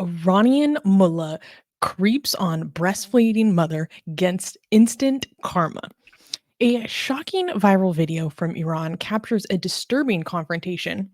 Iranian Mullah creeps on breastfeeding mother against instant karma. A shocking viral video from Iran captures a disturbing confrontation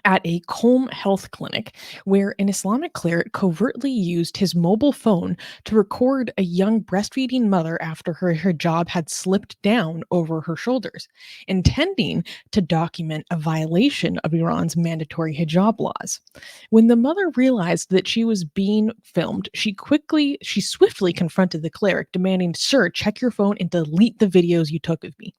at a Qom health clinic where an Islamic cleric covertly used his mobile phone to record a young breastfeeding mother after her hijab had slipped down over her shoulders, intending to document a violation of Iran's mandatory hijab laws. When the mother realized that she was being filmed, she swiftly confronted the cleric, demanding, "Sir, check your phone and delete the videos you took of me."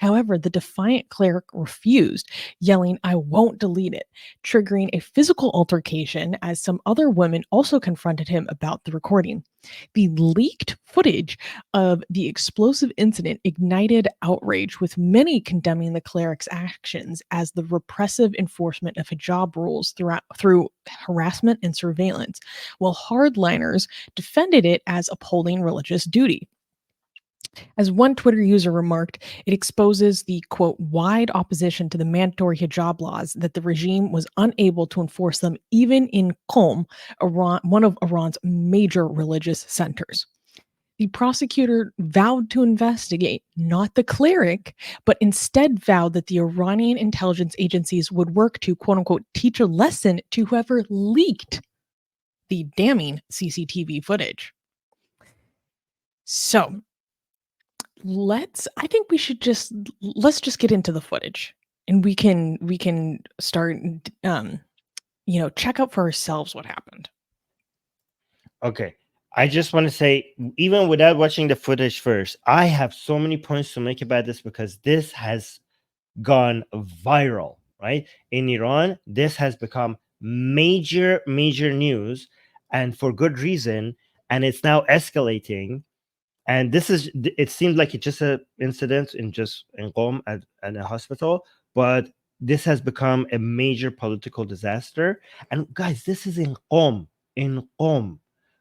However, the defiant cleric refused, yelling, "I won't delete it," triggering a physical altercation as some other women also confronted him about the recording. The leaked footage of the explosive incident ignited outrage, with many condemning the cleric's actions as the repressive enforcement of hijab rules through harassment and surveillance, while hardliners defended it as upholding religious duty. As one Twitter user remarked, it exposes the quote wide opposition to the mandatory hijab laws that the regime was unable to enforce them even in Qom, Iran, one of Iran's major religious centers. The prosecutor vowed to investigate not the cleric, but instead vowed that the Iranian intelligence agencies would work to quote unquote teach a lesson to whoever leaked the damning CCTV footage. So, I think we should let's just get into the footage, and we can start check out for ourselves what happened. Okay. I just want to say, even without watching the footage first, I have so many points to make about this because this has gone viral, right? In Iran, this has become major news, and for good reason, and it's now escalating. And it seems like it's just an incident in Qom at a hospital, but this has become a major political disaster. And guys, this is in Qom.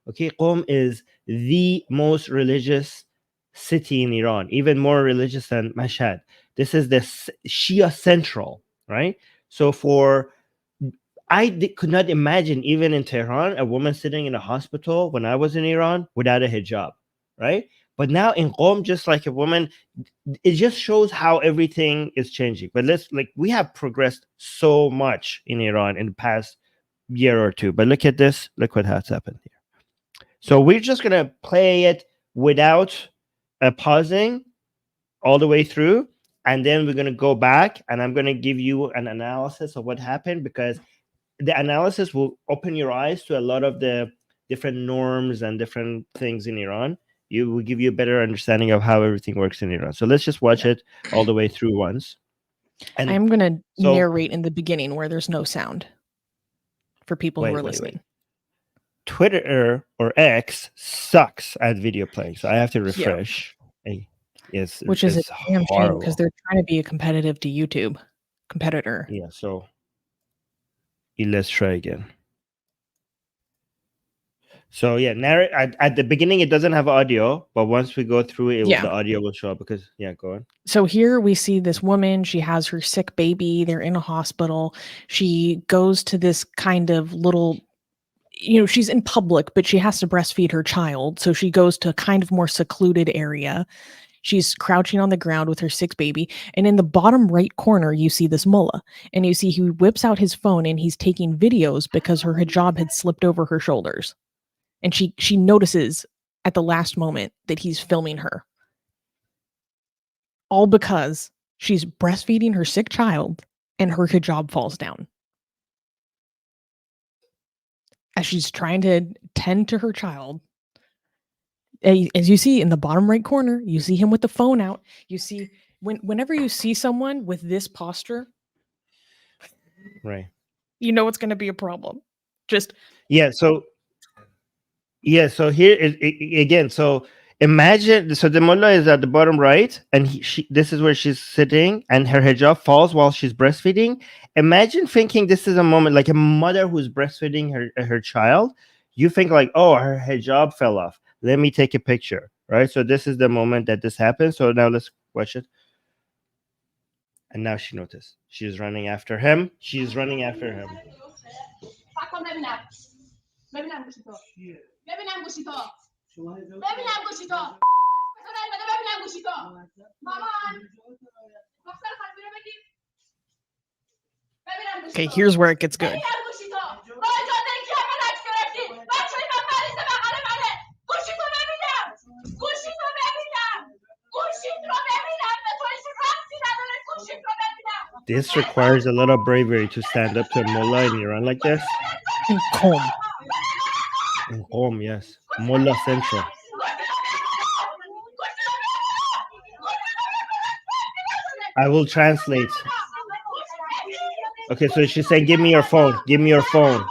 Okay, Qom is the most religious city in Iran, even more religious than Mashhad. This is the Shia central, right? So could not imagine, even in Tehran, a woman sitting in a hospital when I was in Iran without a hijab, right? But now in Qom, just like a woman, it just shows how everything is changing. But we have progressed so much in Iran in the past year or two. But look at this. Look what has happened here. So we're just going to play it without pausing all the way through. And then we're going to go back and I'm going to give you an analysis of what happened, because the analysis will open your eyes to a lot of the different norms and different things in Iran. It will give you a better understanding of how everything works in Iran. So let's just watch it all the way through once. And I'm going to narrate in the beginning where there's no sound for people who are listening. Twitter or X sucks at video playing, so I have to refresh. Yeah. Yes, which is a damn shame because they're trying to be a competitor. Yeah, so let's try again. So yeah, at the beginning it doesn't have audio, but once we go through it, the audio will show up because go on. So here we see this woman, she has her sick baby, they're in a hospital. She goes to this kind of little, she's in public, but she has to breastfeed her child. So she goes to a kind of more secluded area. She's crouching on the ground with her sick baby. And in the bottom right corner, you see this mullah. And you see he whips out his phone and he's taking videos because her hijab had slipped over her shoulders. And she notices at the last moment that he's filming her. All because she's breastfeeding her sick child and her hijab falls down. As she's trying to tend to her child, as you see in the bottom right corner, you see him with the phone out. You see, whenever you see someone with this posture, right, you know it's going to be a problem. So here again. So imagine, so the mullah is at the bottom right, and this is where she's sitting, and her hijab falls while she's breastfeeding. Imagine thinking this is a moment like a mother who's breastfeeding her child. You think like, oh, her hijab fell off. Let me take a picture, right? So this is the moment that this happens. So now let's watch it. And now she noticed. She's running after him. ببینم گوشی تو ببینم گوشی تو ببینم گوشی تو ببینم گوشی تو مامان دختر خانمی رو بگیر ببینم گوشی Okay, تو here's where it gets good. ببینم گوشی تو با اجازه کی من عکس گرفتی بچه‌ی من مریض بغل منه گوشی تو ببینم گوشی تو ببینم گوشی تو ببینم به تو هیچ ربطی نداره گوشی تو ببینم This requires a lot of bravery to stand up to a mullah in Iran like this. In Qom. In Qom, yes. Mullah Central. I will translate. Okay, so she's saying, give me your phone. Give me your phone.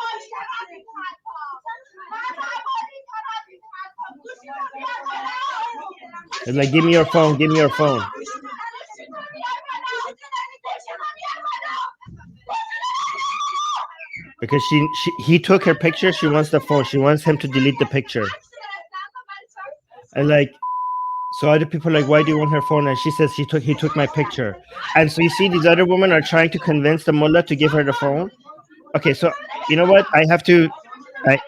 It's like, give me your phone. Give me your phone. Because he took her picture. She wants the phone. She wants him to delete the picture. And like, so other people are like, why do you want her phone? And she says he took my picture. And so you see, these other women are trying to convince the mullah to give her the phone. Okay, so you know what? I have to.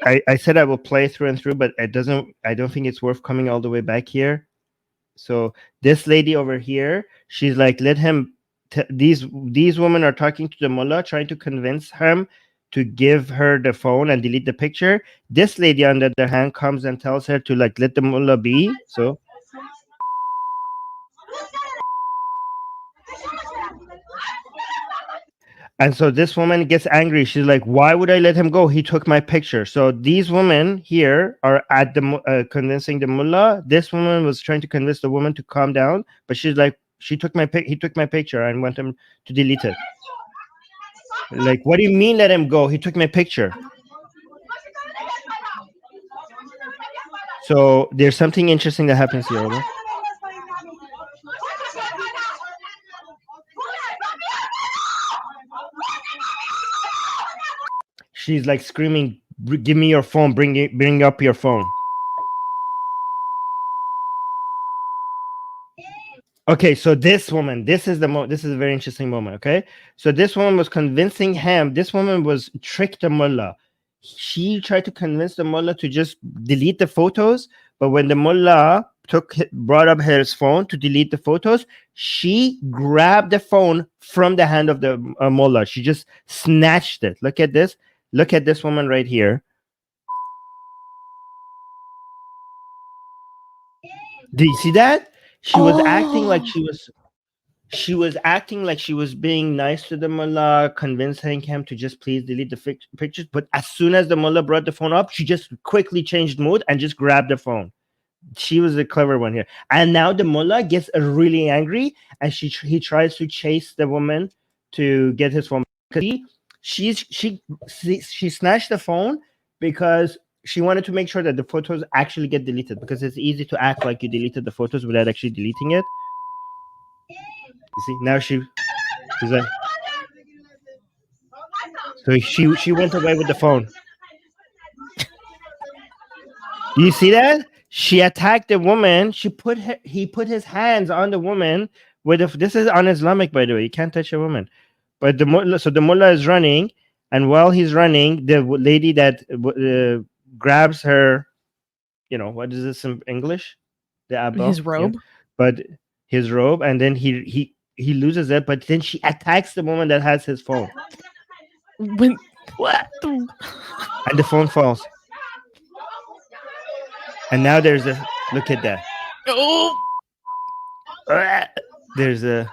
I said I will play through and through, but it doesn't. I don't think it's worth coming all the way back here. So this lady over here, she's like, let him. These women are talking to the mullah, trying to convince him to give her the phone and delete the picture. This lady, on the other hand, comes and tells her to like let the mullah be. So. And so this woman gets angry. She's like, why would I let him go? He took my picture. So these women here are at the convincing the mullah. This woman was trying to convince the woman to calm down, but she's like, he took my picture and want him to delete it. Like, what do you mean let him go? He took my picture. So there's something interesting that happens here. Right? She's like screaming, give me your phone, bring up your phone. Okay, so this woman, this is a very interesting moment, okay? So this woman was convincing him, this woman was tricked the mullah. She tried to convince the mullah to just delete the photos, but when the mullah brought up his phone to delete the photos, she grabbed the phone from the hand of the mullah. She just snatched it. Look at this. Look at this woman right here. Do you see that? She was acting like she was acting like she was being nice to the mullah, convincing him to just please delete the pictures. But as soon as the mullah brought the phone up, she just quickly changed mood and just grabbed the phone. She was a clever one here. And now the mullah gets really angry, and he tries to chase the woman to get his phone. Because she snatched the phone because she wanted to make sure that the photos actually get deleted, because it's easy to act like you deleted the photos without actually deleting it. You see, now she's like, so she went away with the phone. Do you see that? She attacked the woman. He put his hands on the woman this is un-Islamic, by the way. You can't touch a woman. But the mullah is running, and while he's running, the lady that grabs her, what is this in English? The abba, His robe. yeah. But his robe, and then he loses it. But then she attacks the woman that has his phone. What? And the phone falls. And now there's a look at that. Oh. There's a.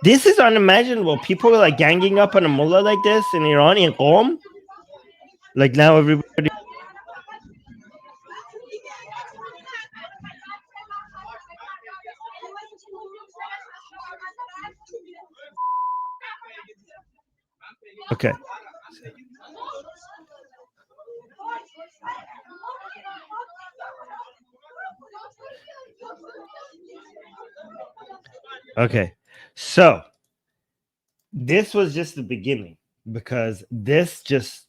This is unimaginable. People are like ganging up on a mullah like this in Iran, in Qom. Like now everybody. Okay. Okay. So this was just the beginning, because it's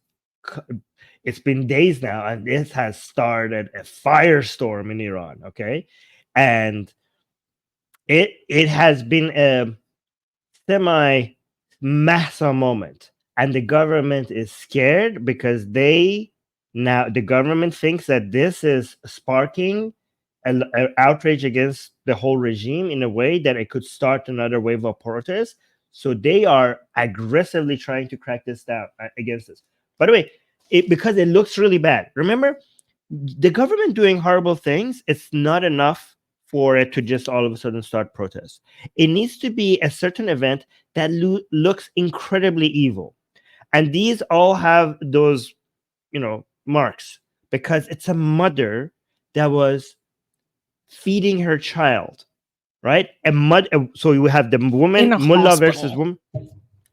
been days now, and this has started a firestorm in Iran. Okay. and it has been a semi-massa moment, and the government is scared because the government thinks that this is sparking an outrage against the whole regime in a way that it could start another wave of protests. So they are aggressively trying to crack this down against this. By the way, because it looks really bad. Remember, the government doing horrible things, it's not enough for it to just all of a sudden start protests. It needs to be a certain event that looks incredibly evil. And these all have those, marks, because it's a mother that was feeding her child, right? So you have the woman, Mullah versus woman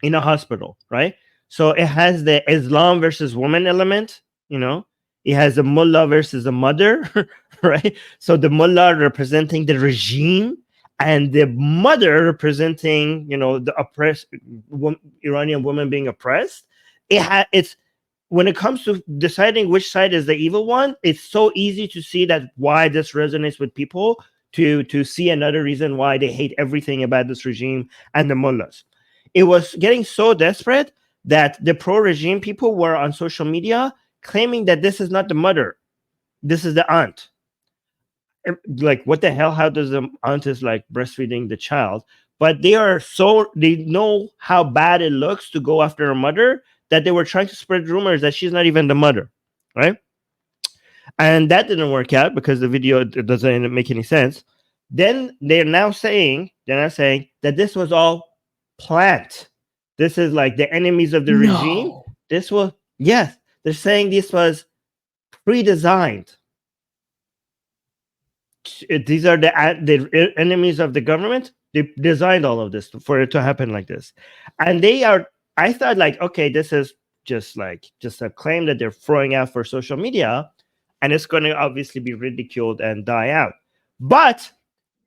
in a hospital, right? So it has the Islam versus woman element, it has a mullah versus a mother, right? So the mullah representing the regime and the mother representing, the oppressed Iranian woman being oppressed. It's when it comes to deciding which side is the evil one, it's so easy to see that why this resonates with people, to see another reason why they hate everything about this regime and the mullahs. It was getting so desperate that the pro-regime people were on social media claiming that this is not the mother, this is the aunt. Like, what the hell? How does the aunt is like breastfeeding the child? But they know how bad it looks to go after a mother, that they were trying to spread rumors that she's not even the mother, right? And that didn't work out because the video doesn't make any sense. Then they're now saying that this was all planned. This is like the enemies of the regime. This was, yes, they're saying this was pre-designed. These are the enemies of the government. They designed all of this for it to happen like this. And I thought, like, okay, this is just a claim that they're throwing out for social media, and it's going to obviously be ridiculed and die out. But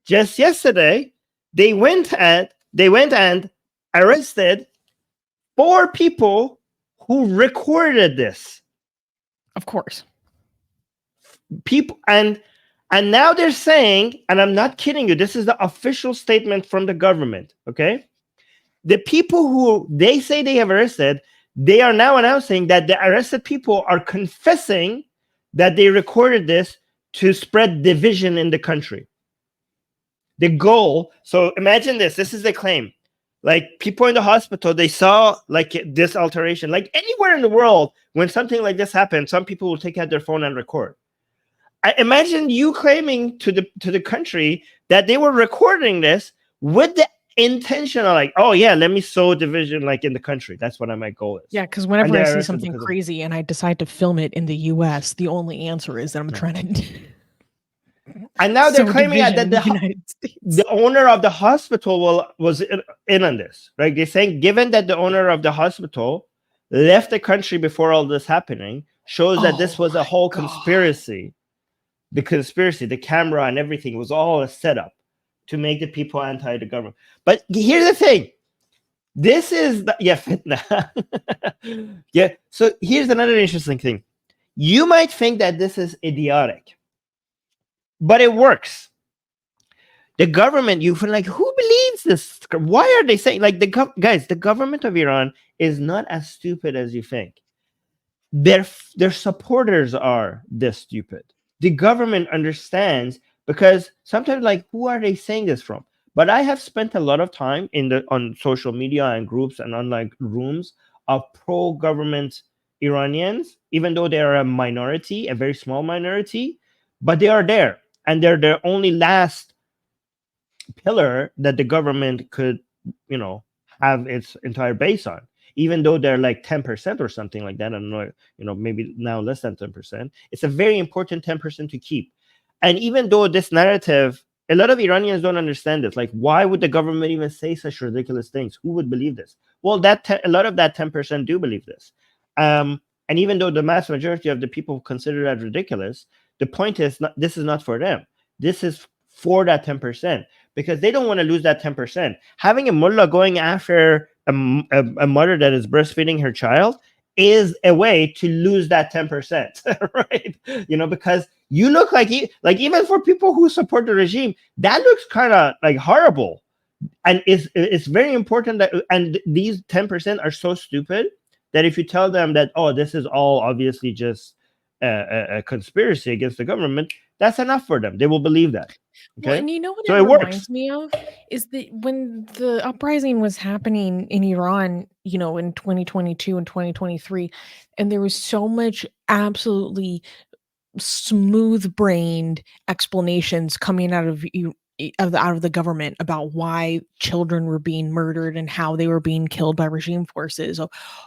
just yesterday, they went and arrested 4 people who recorded this. Of course. People, and now they're saying, and I'm not kidding you, this is the official statement from the government, okay? The people who they say they have arrested, they are now announcing that the arrested people are confessing that they recorded this to spread division in the country. The goal, so imagine this is the claim. Like, people in the hospital, they saw like this alteration. Like anywhere in the world, when something like this happens, some people will take out their phone and record. I imagine you claiming to the country that they were recording this with the intention of, like, oh yeah, let me sow division like in the country. That's what my goal is. Yeah, because whenever I see something crazy and I decide to film it in the US, the only answer is that I'm trying to. And now they're claiming that the owner of the hospital was in on this, right? They're saying, given that the owner of the hospital left the country before all this happening, shows that this was a whole conspiracy. The conspiracy, the camera and everything was all a setup to make the people anti the government. But here's the thing. This is fitna. Yeah. So here's another interesting thing. You might think that this is idiotic, but it works. The government, you feel like, who believes this? Why are they saying, like, guys, the government of Iran is not as stupid as you think. Their supporters are this stupid. The government understands, because sometimes, like, who are they saying this from? But I have spent a lot of time on social media and groups and online rooms of pro-government Iranians, even though they are a minority, a very small minority, but they are there. And they're the only last pillar that the government could, have its entire base on. Even though they're like 10% or something like that, I don't know, maybe now less than 10%. It's a very important 10% to keep. And even though this narrative, a lot of Iranians don't understand this. Like, why would the government even say such ridiculous things? Who would believe this? Well, a lot of that 10% do believe this. And even though the mass majority of the people consider that ridiculous, the point is, this is not for them. This is for that 10%, because they don't want to lose that 10%. Having a mullah going after a mother that is breastfeeding her child is a way to lose that 10%, right? Because you look like even for people who support the regime, that looks kind of like horrible. And it's very important that, and these 10% are so stupid that if you tell them that, oh, this is all obviously just a conspiracy against the government, that's enough for them. They will believe that. Okay. Well, and you know what So it it works. reminds me of is that when the uprising was happening in Iran, you know, in 2022 and 2023, and there was so much absolutely smooth-brained explanations coming out of the government about why children were being murdered and how they were being killed by regime forces.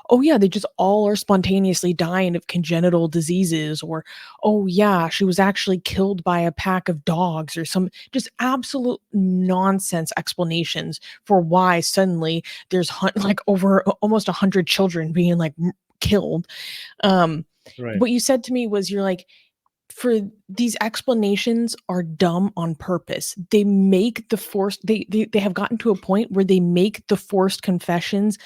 Oh yeah, they just all are spontaneously dying of congenital diseases, or oh yeah, she was actually killed by a pack of dogs, or some just absolute nonsense explanations for why suddenly there's like over almost 100 children being like killed. Right. What you said to me was, you're like, for these explanations are dumb on purpose. They make the forced they have gotten to a point where they make the forced confessions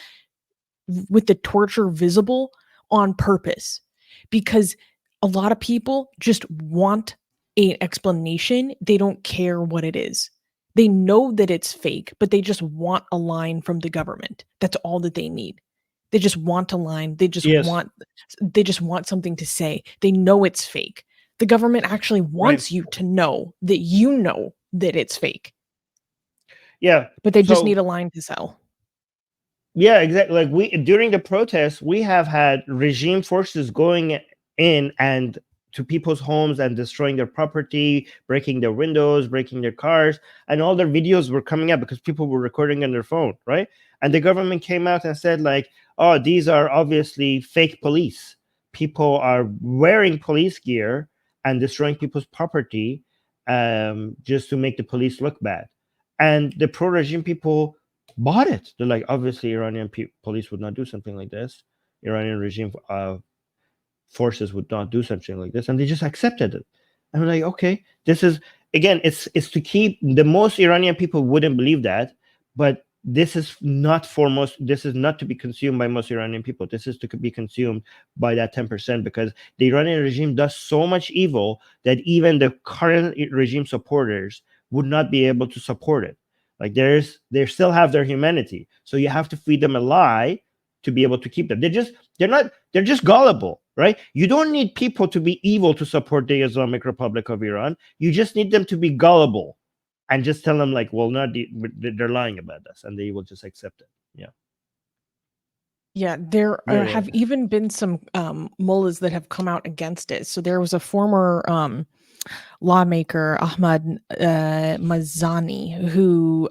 with the torture visible on purpose, because a lot of people just want an explanation. They don't care what it is. They know that it's fake, but they just want a line from the government. That's all that they need. They just want a line. They just Yes. want something to say. They know it's fake. The government actually wants you to know that it's fake. Yeah. But they just need a line to sell. Yeah, exactly. Like during the protests, we have had regime forces going in and to people's homes and destroying their property, breaking their windows, breaking their cars, and all their videos were coming out because people were recording on their phone, right? And the government came out and said, like, oh, these are obviously fake police. People are wearing police gear and destroying people's property just to make the police look bad. And the pro-regime people bought it. They're like, obviously, Iranian police would not do something like this. Iranian regime forces would not do something like this, and they just accepted it. And I'm like, okay, this is, again, it's to keep the most Iranian people wouldn't believe that, but this is not for most. This is not to be consumed by most Iranian people. This is to be consumed by that 10%, because the Iranian regime does so much evil that even the current regime supporters would not be able to support it. Like they still have their humanity, so you have to feed them a lie to be able to keep them. They're just gullible, right? You don't need people to be evil to support the Islamic Republic of Iran. You just need them to be gullible and just tell them, like, well, they're lying about this, and they will just accept it. Yeah, there have even been some mullahs that have come out against it. So there was a former lawmaker, Ahmad Mazani, who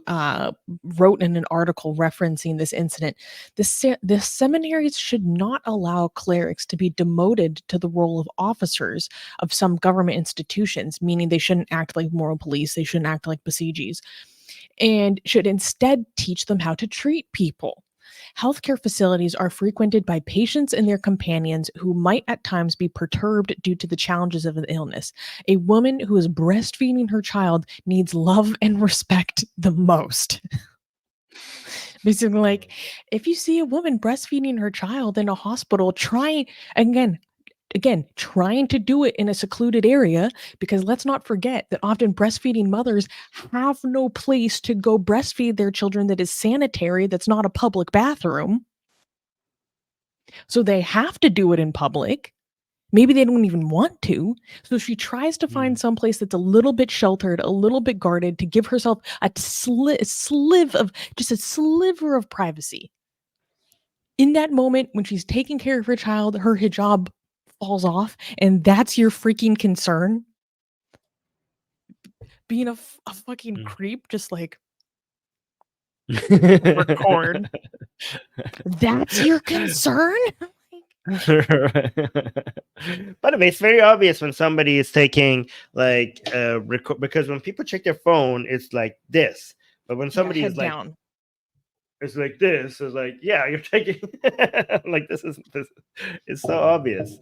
wrote in an article referencing this incident. The seminaries should not allow clerics to be demoted to the role of officers of some government institutions, meaning they shouldn't act like moral police, they shouldn't act like besiegis, and should instead teach them how to treat people. Healthcare facilities are frequented by patients and their companions who might at times be perturbed due to the challenges of an illness. A woman who is breastfeeding her child needs love and respect the most. Basically, like, if you see a woman breastfeeding her child in a hospital, try again, trying to do it in a secluded area, because let's not forget that often breastfeeding mothers have no place to go breastfeed their children that is sanitary, that's not a public bathroom. So they have to do it in public. Maybe they don't even want to. So she tries to find some place that's a little bit sheltered, a little bit guarded, to give herself a sliver of privacy. In that moment, when she's taking care of her child, her hijab falls off, and that's your freaking concern? Being a fucking creep, just like record. That's your concern? By the way, it's very obvious when somebody is taking like because when people check their phone, it's like this. But when somebody is like down. It's like this. It's like, yeah, you're taking like this. It's so obvious.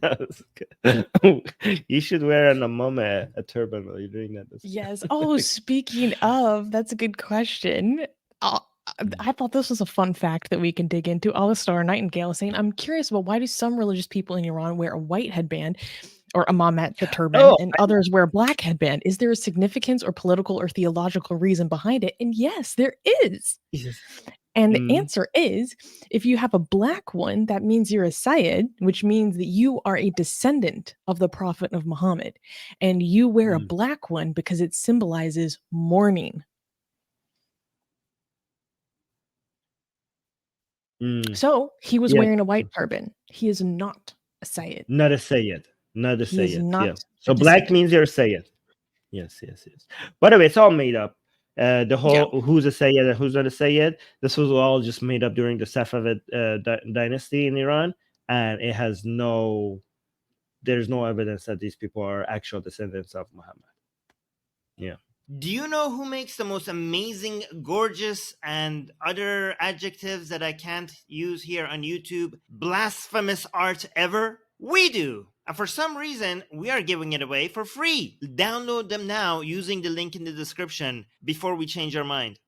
That was good. You should wear an amame, a turban while you're doing that. Yes. Oh, speaking of, that's a good question. I thought this was a fun fact that we can dig into. Alistar Nightingale saying, I'm curious about why do some religious people in Iran wear a white headband or imamet, the turban, and others wear a black headband? Is there a significance or political or theological reason behind it? And yes, there is. Jesus. And the answer is, if you have a black one, that means you're a Sayyid, which means that you are a descendant of the Prophet of Muhammad. And you wear a black one because it symbolizes mourning. So he was wearing a white turban. He is not a Sayyid. Not a Sayyid. Not a He is Sayyid. not Yeah. So black means you're a Sayyid. Yes. By the way, it's all made up. The whole who's a Sayyid and who's not a Sayyid, this was all just made up during the Safavid dynasty in Iran, and it has there's no evidence that these people are actual descendants of Muhammad. Yeah. Do you know who makes the most amazing, gorgeous, and other adjectives that I can't use here on YouTube, blasphemous art ever? We do! And for some reason, we are giving it away for free. Download them now using the link in the description before we change our mind.